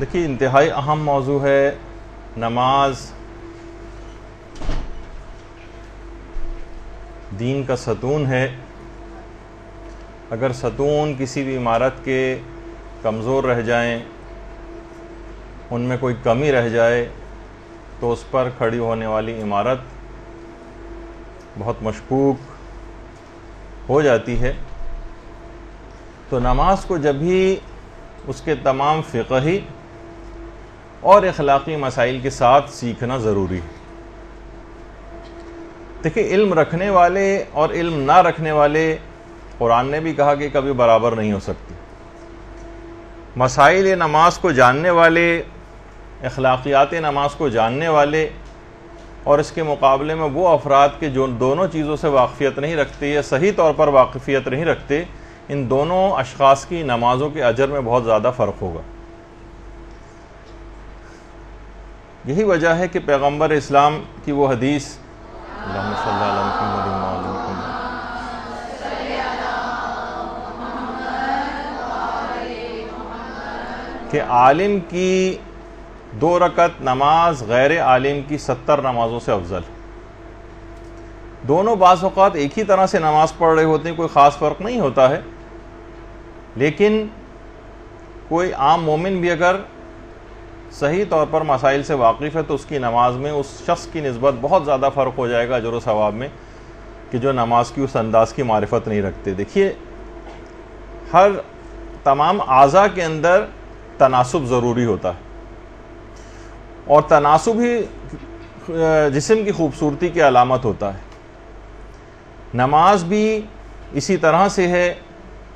دیکھیے انتہائی اہم موضوع ہے نماز دین کا ستون ہے۔ اگر ستون کسی بھی عمارت کے کمزور رہ جائیں، ان میں کوئی کمی رہ جائے تو اس پر کھڑی ہونے والی عمارت بہت مشکوک ہو جاتی ہے۔ تو نماز کو جب بھی اس کے تمام فقہی اور اخلاقی مسائل کے ساتھ سیکھنا ضروری ہے۔ دیکھیں علم رکھنے والے اور علم نہ رکھنے والے، قرآن نے بھی کہا کہ کبھی برابر نہیں ہو سکتی۔ مسائل نماز کو جاننے والے، اخلاقیات نماز کو جاننے والے، اور اس کے مقابلے میں وہ افراد کے جو دونوں چیزوں سے واقفیت نہیں رکھتے یا صحیح طور پر واقفیت نہیں رکھتے، ان دونوں اشخاص کی نمازوں کے اجر میں بہت زیادہ فرق ہوگا۔ یہی وجہ ہے کہ پیغمبر اسلام کی وہ حدیث اللہم صلی علی محمد وعلی محمد کہ عالم کی 2 رکعت نماز غیر عالم کی 70 نمازوں سے افضل۔ دونوں بعض اوقات ایک ہی طرح سے نماز پڑھ رہے ہوتے ہیں، کوئی خاص فرق نہیں ہوتا ہے، لیکن کوئی عام مومن بھی اگر صحیح طور پر مسائل سے واقف ہے تو اس کی نماز میں اس شخص کی نسبت بہت زیادہ فرق ہو جائے گا اجر و ثواب میں، کہ جو نماز کی اس انداز کی معرفت نہیں رکھتے۔ دیکھیے ہر تمام اعضاء کے اندر تناسب ضروری ہوتا ہے، اور تناسب ہی جسم کی خوبصورتی کی علامت ہوتا ہے۔ نماز بھی اسی طرح سے ہے،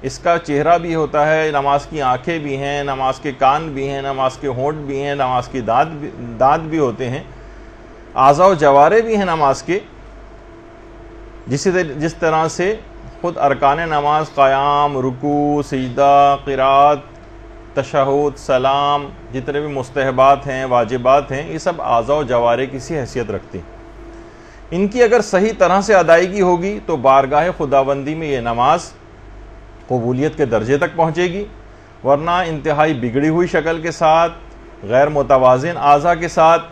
اس کا چہرہ بھی ہوتا ہے، نماز کی آنکھیں بھی ہیں، نماز کے کان بھی ہیں، نماز کے ہونٹ بھی ہیں، نماز کی دانت بھی ہوتے ہیں، اعضاء و جوارے بھی ہیں نماز کے۔ جس طرح سے خود ارکان نماز قیام، رکوع، سجدہ، قرات، تشہد، سلام، جتنے بھی مستحبات ہیں، واجبات ہیں، یہ سب اعضاء و جوارے کی سی حیثیت رکھتے ہیں۔ ان کی اگر صحیح طرح سے ادائیگی ہوگی تو بارگاہ خداوندی میں یہ نماز قبولیت کے درجے تک پہنچے گی، ورنہ انتہائی بگڑی ہوئی شکل کے ساتھ، غیر متوازن اعضاء کے ساتھ،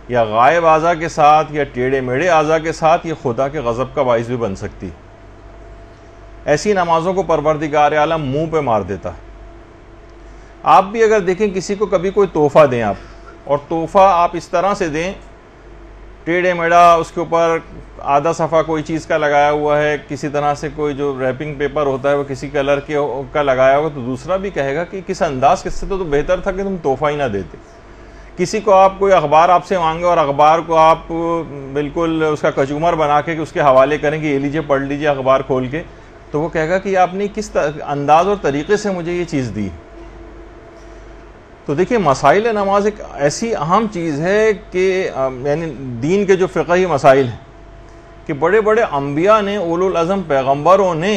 یا غائب اعضاء کے ساتھ، یا ٹیڑے میڑے اعضاء کے ساتھ، یہ خدا کے غضب کا باعث بھی بن سکتی۔ ایسی نمازوں کو پروردگار عالم منہ پہ مار دیتا ہے۔ آپ بھی اگر دیکھیں کسی کو کبھی کوئی تحفہ دیں آپ، اور تحفہ آپ اس طرح سے دیں ٹیڑھے میڑا، اس کے اوپر آدھا صفحہ کوئی چیز کا لگایا ہوا ہے، کسی طرح سے کوئی جو ریپنگ پیپر ہوتا ہے وہ کسی کلر کا لگایا ہوا، تو دوسرا بھی کہے گا کہ کس انداز سے تو بہتر تھا کہ تم تحفہ ہی نہ دیتے۔ کسی کو آپ کوئی اخبار آپ سے مانگے اور اخبار کو آپ بالکل اس کا کچومر بنا کے اس کے حوالے کریں کہ یہ لیجئے پڑھ لیجئے اخبار کھول کے، تو وہ کہے گا کہ آپ نے کس انداز اور طریقے سے مجھے یہ چیز دی۔ تو دیکھیں مسائل نماز ایک ایسی اہم چیز ہے کہ یعنی دین کے جو فقہی مسائل ہیں، کہ بڑے بڑے انبیاء نے، اولو العزم پیغمبروں نے،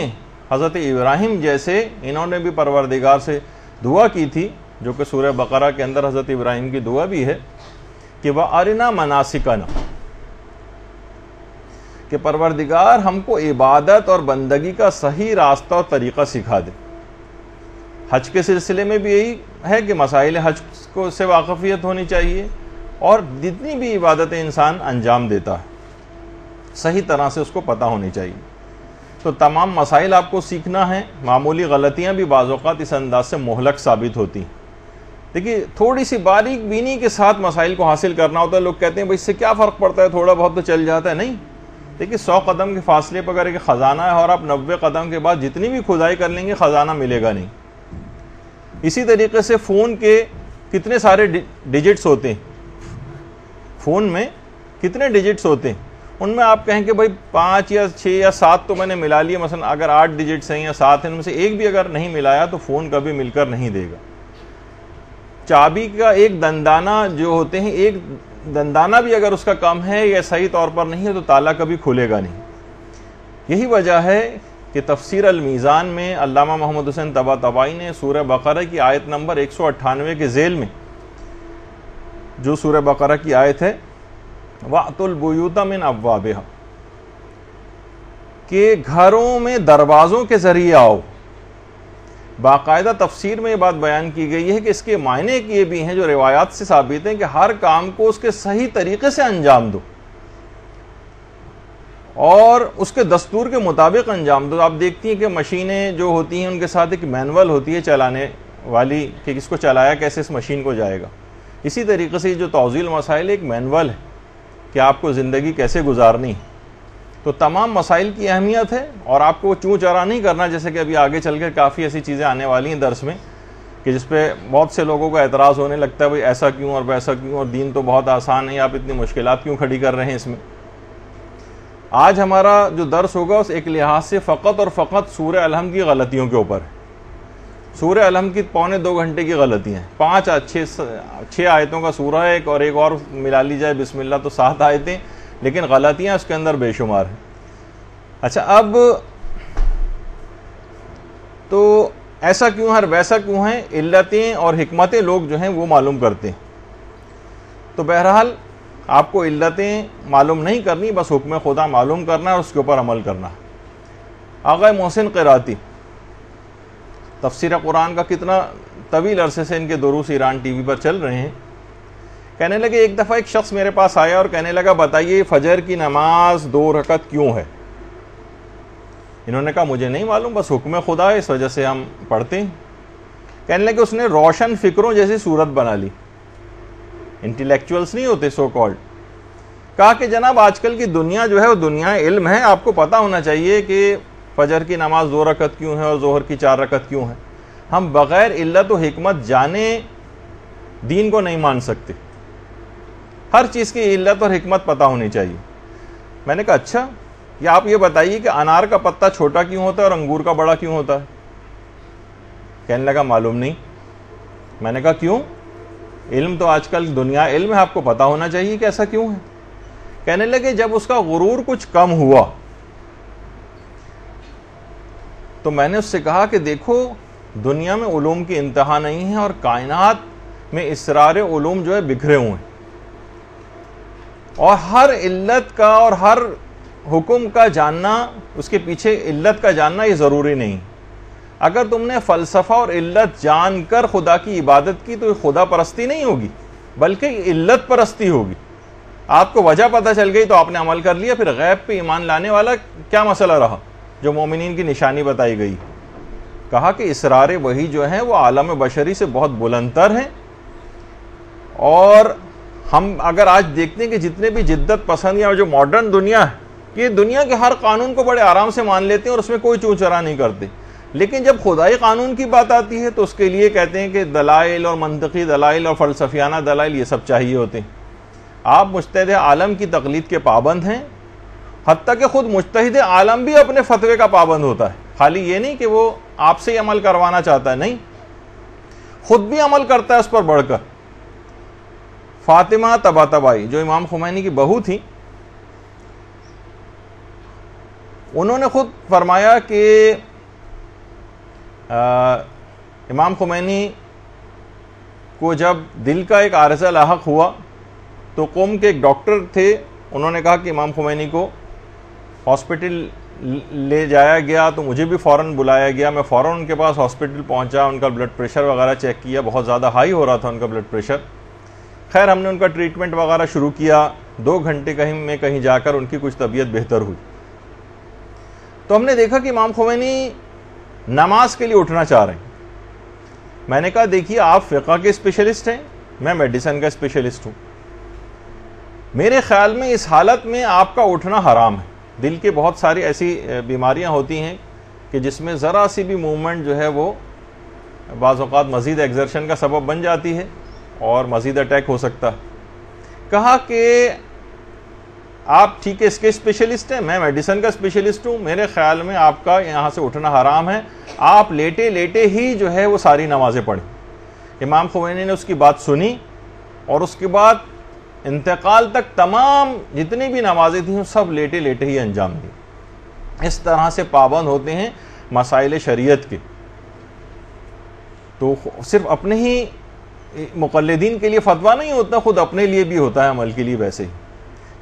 حضرت ابراہیم جیسے، انہوں نے بھی پروردگار سے دعا کی تھی، جو کہ سورہ بقرہ کے اندر حضرت ابراہیم کی دعا بھی ہے کہ وَأَرِنَا مَنَاسِكَنَا، کہ پروردگار ہم کو عبادت اور بندگی کا صحیح راستہ اور طریقہ سکھا دے۔ حج کے سلسلے میں بھی یہی ہے کہ مسائل حج کو سے واقفیت ہونی چاہیے، اور جتنی بھی عبادتیں انسان انجام دیتا ہے صحیح طرح سے اس کو پتہ ہونی چاہیے۔ تو تمام مسائل آپ کو سیکھنا ہے۔ معمولی غلطیاں بھی بعض اوقات اس انداز سے مہلک ثابت ہوتی ہیں۔ دیکھیے تھوڑی سی باریک بینی کے ساتھ مسائل کو حاصل کرنا ہوتا ہے۔ لوگ کہتے ہیں بھائی اس سے کیا فرق پڑتا ہے، تھوڑا بہت تو چل جاتا ہے۔ نہیں، دیکھیے 100 قدم کے فاصلے پر اگر ایک خزانہ ہے اور آپ 90 قدم کے بعد جتنی بھی کھدائی کر لیں گے خزانہ ملے گا نہیں۔ اسی طریقے سے فون کے کتنے سارے ڈیجٹس ہوتے ہیں، فون میں کتنے ڈیجٹس ہوتے ہیں، ان میں آپ کہیں کہ بھائی 5 یا 6 یا 7 تو میں نے ملا لیے، مثلا اگر 8 ڈیجٹس ہیں یا 7 ہیں، ان میں سے ایک بھی اگر نہیں ملایا تو فون کبھی مل کر نہیں دے گا۔ چابی کا ایک دندانہ جو ہوتے ہیں، ایک دندانہ بھی اگر اس کا کم ہے یا صحیح طور پر نہیں ہے تو تالا کبھی کھلے گا نہیں۔ یہی وجہ ہے کہ تفسیر المیزان میں علامہ محمد حسین طباطبائی نے سورہ بقرہ کی آیت نمبر 198 کے ذیل میں، جو سورہ بقرہ کی آیت ہے وَأْتُوا الْبُيُوتَ مِنْ أَبْوَابِهَا، کہ گھروں میں دروازوں کے ذریعے آؤ۔ باقاعدہ تفسیر میں یہ بات بیان کی گئی ہے کہ اس کے معنی یہ بھی ہیں جو روایات سے ثابت ہیں کہ ہر کام کو اس کے صحیح طریقے سے انجام دو اور اس کے دستور کے مطابق انجام دو. آپ دیکھتی ہیں کہ مشینیں جو ہوتی ہیں ان کے ساتھ ایک مینول ہوتی ہے چلانے والی کہ اس کو چلایا کیسے اس مشین کو جائے گا. اسی طریقے سے جو توضیح المسائل ایک مینول ہے کہ آپ کو زندگی کیسے گزارنی ہے. تو تمام مسائل کی اہمیت ہے اور آپ کو وہ چوں چرا نہیں کرنا، جیسے کہ ابھی آگے چل کر کافی ایسی چیزیں آنے والی ہیں درس میں کہ جس پہ بہت سے لوگوں کا اعتراض ہونے لگتا ہے بھئی ایسا کیوں اور ویسا کیوں، اور دین تو بہت آسان ہے، آپ اتنی مشکلات کیوں کھڑی کر رہے ہیں اس میں. آج ہمارا جو درس ہوگا اس ایک لحاظ سے فقط اور فقط سورہ الحمد کی غلطیوں کے اوپر ہے. سورہ الحمد کی 2.25 گھنٹے کی غلطیاں ہیں. 6 آیتوں کا سورہ ہے اور ایک اور ملا لی جائے بسم اللہ تو 7 آیتیں، لیکن غلطیاں اس کے اندر بے شمار ہیں. اچھا، اب تو ایسا کیوں ہے ویسا کیوں ہے، علتیں اور حکمتیں لوگ جو ہیں وہ معلوم کرتے ہیں. تو بہرحال آپ کو علتیں معلوم نہیں کرنی، بس حکم خدا معلوم کرنا ہے اور اس کے اوپر عمل کرنا ہے. آغا محسن قراتی تفسیر قرآن کا کتنا طویل عرصے سے ان کے دروس ایران ٹی وی پر چل رہے ہیں. کہنے لگے ایک دفعہ ایک شخص میرے پاس آیا اور کہنے لگا بتائیے فجر کی نماز 2 رکعت کیوں ہے؟ انہوں نے کہا مجھے نہیں معلوم، بس حکم خدا ہے اس وجہ سے ہم پڑھتے ہیں. کہنے لگے اس نے روشن فکروں جیسی صورت بنا لی. انٹیلیکچوئلس نہیں ہوتے سو کالڈ. کہا کہ جناب آج کل کی دنیا جو ہے وہ دنیا علم ہے، آپ کو پتہ ہونا چاہیے کہ فجر کی نماز 2 رکعت کیوں ہے اور ظہر کی 4 رکعت کیوں ہے. ہم بغیر علت و حکمت جانے دین کو نہیں مان سکتے. ہر چیز کی علت اور حکمت پتہ ہونی چاہیے. میں نے کہا اچھا، یا آپ یہ بتائیے کہ انار کا پتہ چھوٹا کیوں ہوتا ہے اور انگور کا بڑا کیوں ہوتا ہے؟ کہنے لگا معلوم نہیں. میں نے کہا کیوں؟ علم تو آج کل دنیا علم ہے، آپ کو پتہ ہونا چاہیے کہ ایسا کیوں ہے. کہنے لگے جب اس کا غرور کچھ کم ہوا تو میں نے اس سے کہا کہ دیکھو دنیا میں علوم کی انتہا نہیں ہے اور کائنات میں اسرار علوم جو ہے بکھرے ہوئے ہیں، اور ہر علت کا اور ہر حکم کا جاننا، اس کے پیچھے علت کا جاننا یہ ضروری نہیں. اگر تم نے فلسفہ اور علت جان کر خدا کی عبادت کی تو یہ خدا پرستی نہیں ہوگی بلکہ علت پرستی ہوگی. آپ کو وجہ پتہ چل گئی تو آپ نے عمل کر لیا، پھر غیب پہ ایمان لانے والا کیا مسئلہ رہا جو مومنین کی نشانی بتائی گئی. کہا کہ اسرار وحی جو ہیں وہ عالم بشری سے بہت بلندتر ہیں، اور ہم اگر آج دیکھتے ہیں کہ جتنے بھی جدت پسند یا جو ماڈرن دنیا ہے یہ دنیا کے ہر قانون کو بڑے آرام سے مان لیتے ہیں اور اس میں کوئی چوں چرا نہیں کرتے. لیکن جب خدائی قانون کی بات آتی ہے تو اس کے لیے کہتے ہیں کہ دلائل اور منطقی دلائل اور فلسفیانہ دلائل یہ سب چاہیے ہوتے ہیں. آپ مجتہد عالم کی تقلید کے پابند ہیں، حتیٰ کہ خود مجتہد عالم بھی اپنے فتوے کا پابند ہوتا ہے. خالی یہ نہیں کہ وہ آپ سے عمل کروانا چاہتا ہے، نہیں، خود بھی عمل کرتا ہے اس پر بڑھ کر. فاطمہ طباطبائی جو امام خمینی کی بہو تھی، انہوں نے خود فرمایا کہ امام خمینی کو جب دل کا ایک عارضہ لاحق ہوا تو قوم کے ایک ڈاکٹر تھے، انہوں نے کہا کہ امام خمینی کو ہاسپٹل لے جایا گیا تو مجھے بھی فوراً بلایا گیا. میں فوراً ان کے پاس ہاسپٹل پہنچا، ان کا بلڈ پریشر وغیرہ چیک کیا، بہت زیادہ ہائی ہو رہا تھا ان کا بلڈ پریشر. خیر ہم نے ان کا ٹریٹمنٹ وغیرہ شروع کیا. 2 گھنٹے کہیں جا کر ان کی کچھ طبیعت بہتر ہوئی. تو ہم نے دیکھا کہ امام خمینی نماز کے لیے اٹھنا چاہ رہے ہیں. میں نے کہا دیکھیے آپ فقہ کے اسپیشلسٹ ہیں، میں میڈیسن کا اسپیشلسٹ ہوں. میرے خیال میں اس حالت میں آپ کا اٹھنا حرام ہے. دل کے بہت ساری ایسی بیماریاں ہوتی ہیں کہ جس میں ذرا سی بھی موومنٹ جو ہے وہ بعض اوقات مزید ایگزرشن کا سبب بن جاتی ہے اور مزید اٹیک ہو سکتا ہے. کہا کہ آپ ٹھیک ہے اس کے اسپیشلسٹ ہیں، میں میڈیسن کا اسپیشلسٹ ہوں، میرے خیال میں آپ کا یہاں سے اٹھنا حرام ہے. آپ لیٹے لیٹے ہی جو ہے وہ ساری نمازیں پڑھیں. امام خمینی نے اس کی بات سنی اور اس کے بعد انتقال تک تمام جتنی بھی نمازیں تھیں سب لیٹے لیٹے ہی انجام دی. اس طرح سے پابند ہوتے ہیں مسائل شریعت کے. تو صرف اپنے ہی مقلدین کے لیے فتویٰ نہیں ہوتا، خود اپنے لیے بھی ہوتا ہے عمل کے لیے ویسے ہی.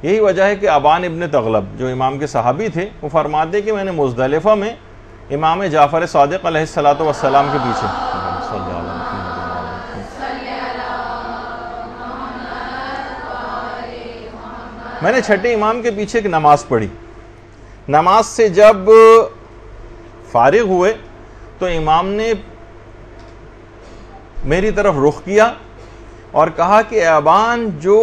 یہی وجہ ہے کہ ابان ابن تغلب جو امام کے صحابی تھے وہ فرماتے کہ میں نے مزدلفہ میں امام جعفر صادق علیہ الصلوۃ والسلام کے پیچھے. میں نے چھٹے امام کے پیچھے ایک نماز پڑھی. نماز سے جب فارغ ہوئے تو امام نے میری طرف رخ کیا اور کہا کہ اے ابان، جو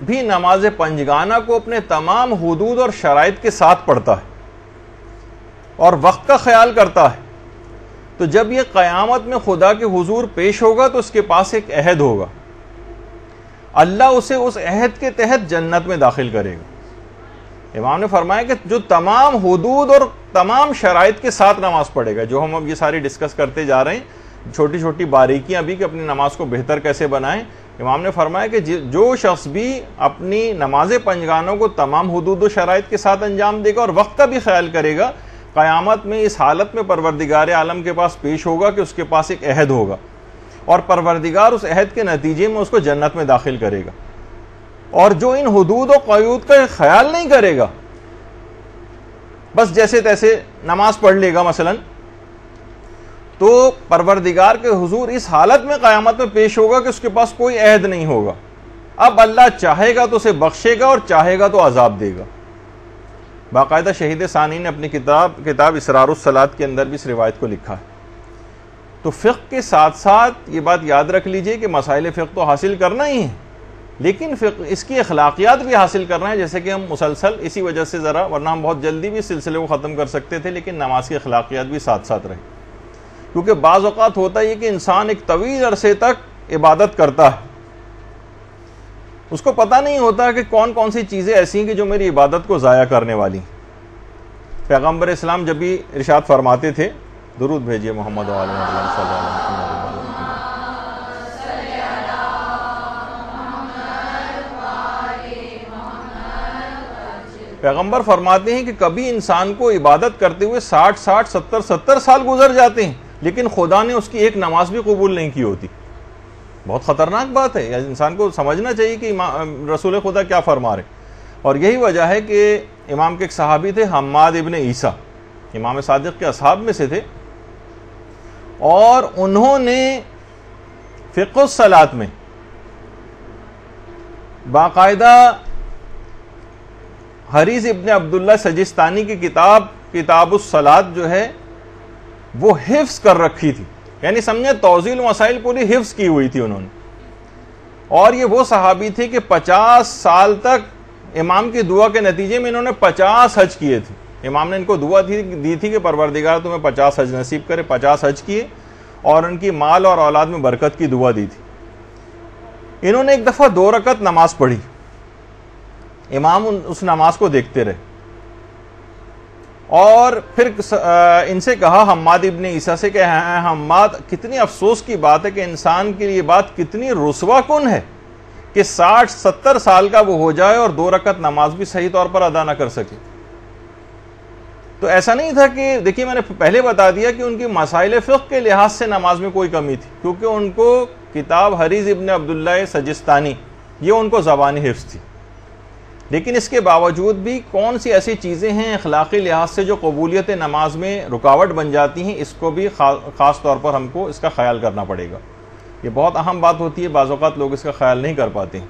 بھی نماز پنجگانہ کو اپنے تمام حدود اور شرائط کے ساتھ پڑھتا ہے اور وقت کا خیال کرتا ہے، تو جب یہ قیامت میں خدا کے حضور پیش ہوگا تو اس کے پاس ایک عہد ہوگا، اللہ اسے اس عہد کے تحت جنت میں داخل کرے گا. امام نے فرمایا کہ جو تمام حدود اور تمام شرائط کے ساتھ نماز پڑھے گا، جو ہم اب یہ ساری ڈسکس کرتے جا رہے ہیں، چھوٹی چھوٹی باریکیاں بھی کہ اپنی نماز کو بہتر کیسے بنائیں. امام نے فرمایا کہ جو شخص بھی اپنی نماز پنجگانوں کو تمام حدود و شرائط کے ساتھ انجام دے گا اور وقت کا بھی خیال کرے گا، قیامت میں اس حالت میں پروردگار عالم کے پاس پیش ہوگا کہ اس کے پاس ایک عہد ہوگا اور پروردگار اس عہد کے نتیجے میں اس کو جنت میں داخل کرے گا. اور جو ان حدود و قیود کا خیال نہیں کرے گا، بس جیسے تیسے نماز پڑھ لے گا مثلا، تو پروردگار کے حضور اس حالت میں قیامت میں پیش ہوگا کہ اس کے پاس کوئی عہد نہیں ہوگا. اب اللہ چاہے گا تو اسے بخشے گا اور چاہے گا تو عذاب دے گا. باقاعدہ شہید ثانی نے اپنی کتاب اسرار الصلاۃ کے اندر بھی اس روایت کو لکھا ہے. تو فقہ کے ساتھ ساتھ یہ بات یاد رکھ لیجئے کہ مسائل فقہ تو حاصل کرنا ہی ہے، لیکن فقہ اس کی اخلاقیات بھی حاصل کرنا ہے، جیسے کہ ہم مسلسل اسی وجہ سے ورنہ ہم بہت جلدی بھی اس سلسلے کو ختم کر سکتے تھے، لیکن نماز کی اخلاقیات بھی ساتھ ساتھ رہے. کیونکہ بعض اوقات ہوتا ہے کہ انسان ایک طویل عرصے تک عبادت کرتا ہے، اس کو پتہ نہیں ہوتا کہ کون کون سی چیزیں ایسی ہیں کہ جو میری عبادت کو ضائع کرنے والی. پیغمبر اسلام جب بھی ارشاد فرماتے تھے، درود بھیجیے محمد و آل محمد صلی اللہ علیہ وسلم. پیغمبر فرماتے ہیں کہ کبھی انسان کو عبادت کرتے ہوئے 60 70 سال گزر جاتے ہیں، لیکن خدا نے اس کی ایک نماز بھی قبول نہیں کی ہوتی. بہت خطرناک بات ہے، انسان کو سمجھنا چاہیے کہ رسول خدا کیا فرما رہے. اور یہی وجہ ہے کہ امام کے ایک صحابی تھے حماد ابن عیسیٰ، امام صادق کے اصحاب میں سے تھے، اور انہوں نے فقہ الصلاۃ میں باقاعدہ حریز ابن عبداللہ سجستانی کی کتاب الصلاۃ جو ہے وہ حفظ کر رکھی تھی. یعنی سمجھے توضیح مسائل پوری حفظ کی ہوئی تھی انہوں نے. اور یہ وہ صحابی تھے کہ 50 سال تک امام کی دعا کے نتیجے میں انہوں نے 50 حج کیے تھے. امام نے ان کو دعا دی تھی کہ پروردگار تمہیں 50 حج نصیب کرے. 50 حج کیے اور ان کی مال اور اولاد میں برکت کی دعا دی تھی. انہوں نے ایک دفعہ 2 رکعت نماز پڑھی، امام اس نماز کو دیکھتے رہے اور پھر ان سے کہا حماد ابن عیسیٰ سے کہ حماد، کتنی افسوس کی بات ہے کہ انسان کے لیے بات کتنی رسوا کن ہے کہ 60 70 سال کا وہ ہو جائے اور 2 رکعت نماز بھی صحیح طور پر ادا نہ کر سکے. تو ایسا نہیں تھا کہ دیکھیے میں نے پہلے بتا دیا کہ ان کی مسائل فقہ کے لحاظ سے نماز میں کوئی کمی تھی، کیونکہ ان کو کتاب حریز ابن عبداللہ سجستانی یہ ان کو زبانی حفظ تھی. لیکن اس کے باوجود بھی کون سی ایسی چیزیں ہیں اخلاقی لحاظ سے جو قبولیت نماز میں رکاوٹ بن جاتی ہیں، اس کو بھی خاص طور پر ہم کو اس کا خیال کرنا پڑے گا. یہ بہت اہم بات ہوتی ہے، بعض اوقات لوگ اس کا خیال نہیں کر پاتے ہیں.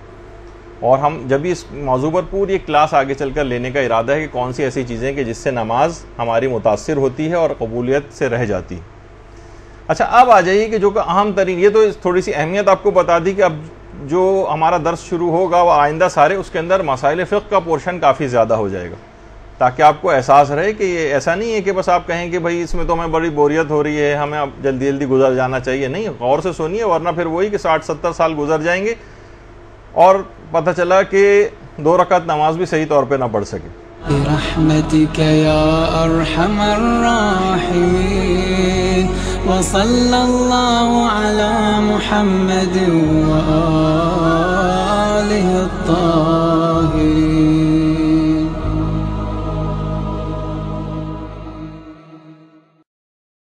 اور ہم جب بھی اس موضوع پر پوری ایک کلاس آگے چل کر لینے کا ارادہ ہے کہ کون سی ایسی چیزیں کہ جس سے نماز ہماری متاثر ہوتی ہے اور قبولیت سے رہ جاتی ہے. اچھا اب آ جائیے کہ جو کہ اہم ترین، یہ تو تھوڑی سی اہمیت آپ کو بتا دی کہ اب جو ہمارا درس شروع ہوگا وہ آئندہ سارے اس کے اندر مسائل فقہ کا پورشن کافی زیادہ ہو جائے گا، تاکہ آپ کو احساس رہے کہ یہ ایسا نہیں ہے کہ بس آپ کہیں کہ بھائی اس میں تو ہمیں بڑی بوریت ہو رہی ہے، ہمیں اب جلدی جلدی گزر جانا چاہیے. نہیں، غور سے سنیے، ورنہ پھر وہی کہ 60 70 سال گزر جائیں گے اور پتہ چلا کہ 2 رکعت نماز بھی صحیح طور پہ نہ پڑھ سکے. برحمتك يا أرحم الراحمين وصلى الله على محمد وآله الطاهرين.